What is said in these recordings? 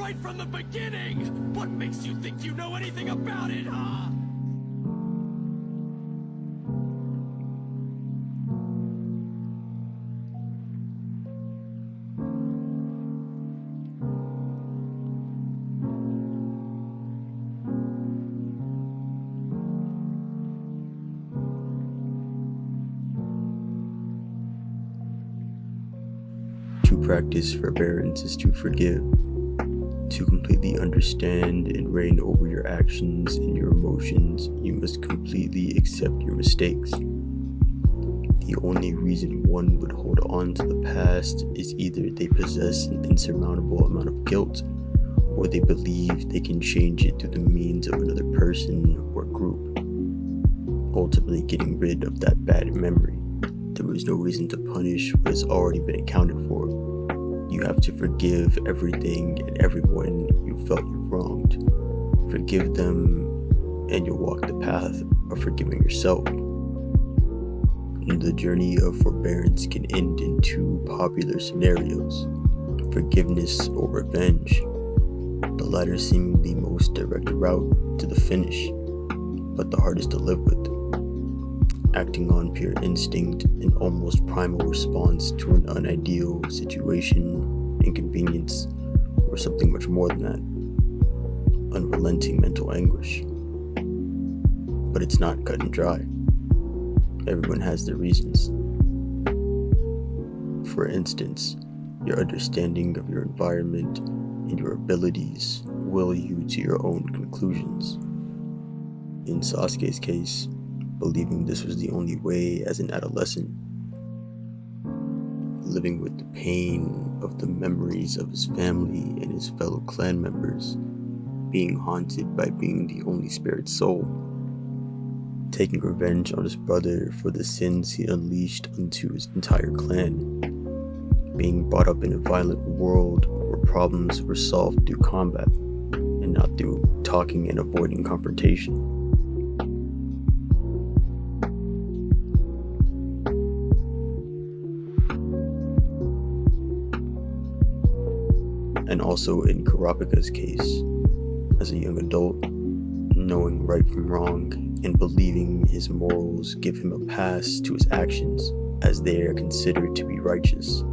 right from the beginning! What makes you think you know anything about it, huh? To practice forbearance is to forgive. To completely understand and reign over your actions and your emotions, you must completely accept your mistakes. The only reason one would hold on to the past is either they possess an insurmountable amount of guilt, or they believe they can change it through the means of another person or group, ultimately getting rid of that bad memory. There is no reason to punish what has already been accounted for. You have to forgive everything and everyone you felt you wronged. Forgive them, and you'll walk the path of forgiving yourself. The journey of forbearance can end in two popular scenarios: forgiveness or revenge. The latter seeming the most direct route to the finish, but the hardest to live with. Acting on pure instinct, an almost primal response to an unideal situation, inconvenience, or something much more than that. Unrelenting mental anguish. But it's not cut and dry. Everyone has their reasons. For instance, your understanding of your environment and your abilities will you to your own conclusions. In Sasuke's case, believing this was the only way as an adolescent, living with the pain of the memories of his family and his fellow clan members, being haunted by being the only spirit soul, taking revenge on his brother for the sins he unleashed onto his entire clan, being brought up in a violent world where problems were solved through combat and not through talking and avoiding confrontation. And also in Kurapika's case, as a young adult, knowing right from wrong and believing his morals give him a pass to his actions as they are considered to be righteous.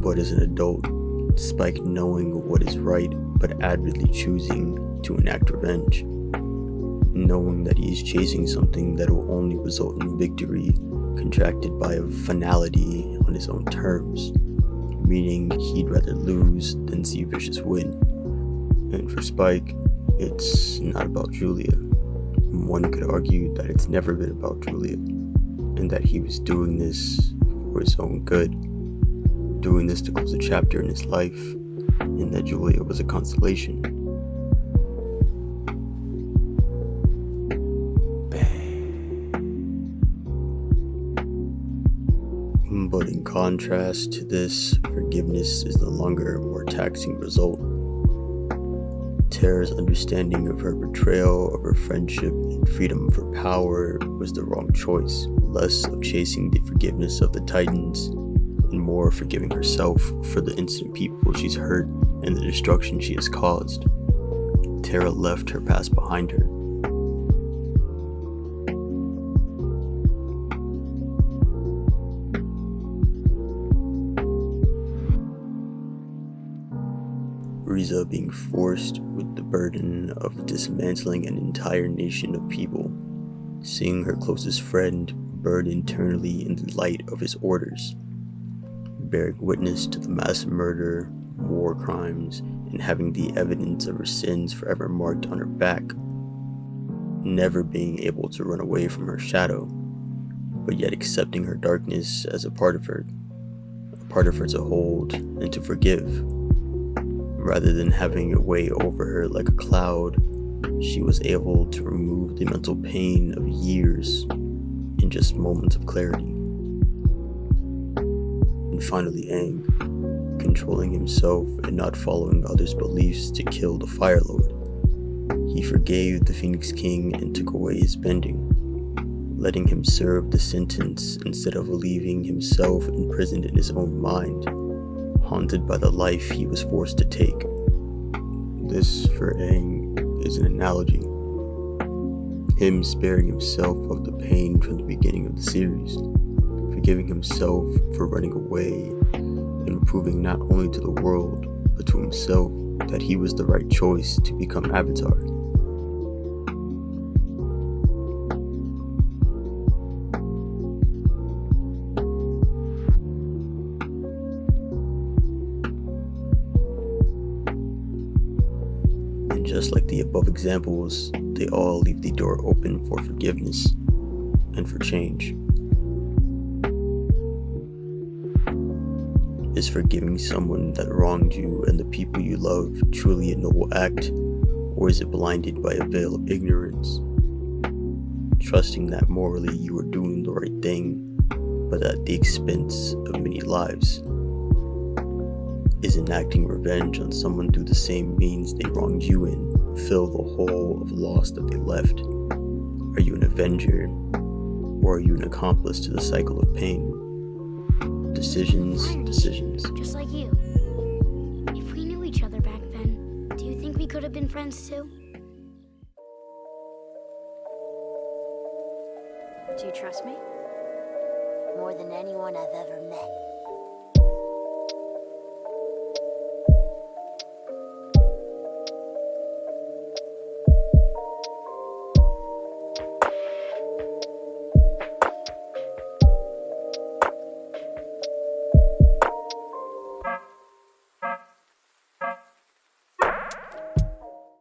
But as an adult, despite knowing what is right but avidly choosing to enact revenge, knowing that he is chasing something that will only result in victory contracted by a finality on his own terms, meaning he'd rather lose than see Vicious win. And for Spike, it's not about Julia. One could argue that it's never been about Julia, and that he was doing this for his own good, doing this to close a chapter in his life, and that Julia was a consolation. But in contrast to this, forgiveness is no longer a more taxing result. Terra's understanding of her betrayal of her friendship and freedom of her power was the wrong choice. Less of chasing the forgiveness of the Titans, and more forgiving herself for the innocent people she's hurt and the destruction she has caused. Terra left her past behind her. Riza being forced with the burden of dismantling an entire nation of people, seeing her closest friend burn internally in the light of his orders, bearing witness to the mass murder, war crimes, and having the evidence of her sins forever marked on her back, never being able to run away from her shadow, but yet accepting her darkness as a part of her to hold and to forgive. Rather than having it weigh over her like a cloud, she was able to remove the mental pain of years in just moments of clarity. And finally Aang, controlling himself and not following others' beliefs to kill the Fire Lord, He forgave the Phoenix King and took away his bending, letting him serve the sentence instead of leaving himself imprisoned in his own mind, haunted by the life he was forced to take. This, for Aang, is an analogy. Him sparing himself of the pain from the beginning of the series, forgiving himself for running away, and proving not only to the world, but to himself that he was the right choice to become Avatar. And just like the above examples, they all leave the door open for forgiveness and for change. Is forgiving someone that wronged you and the people you love truly a noble act, or is it blinded by a veil of ignorance? Trusting that morally you are doing the right thing, but at the expense of many lives? Is enacting revenge on someone through the same means they wronged you in fill the hole of loss that they left? Are you an avenger, or are you an accomplice to the cycle of pain? Decisions. Just like you. If we knew each other back then, do you think we could have been friends too? Do you trust me? More than anyone I've ever met.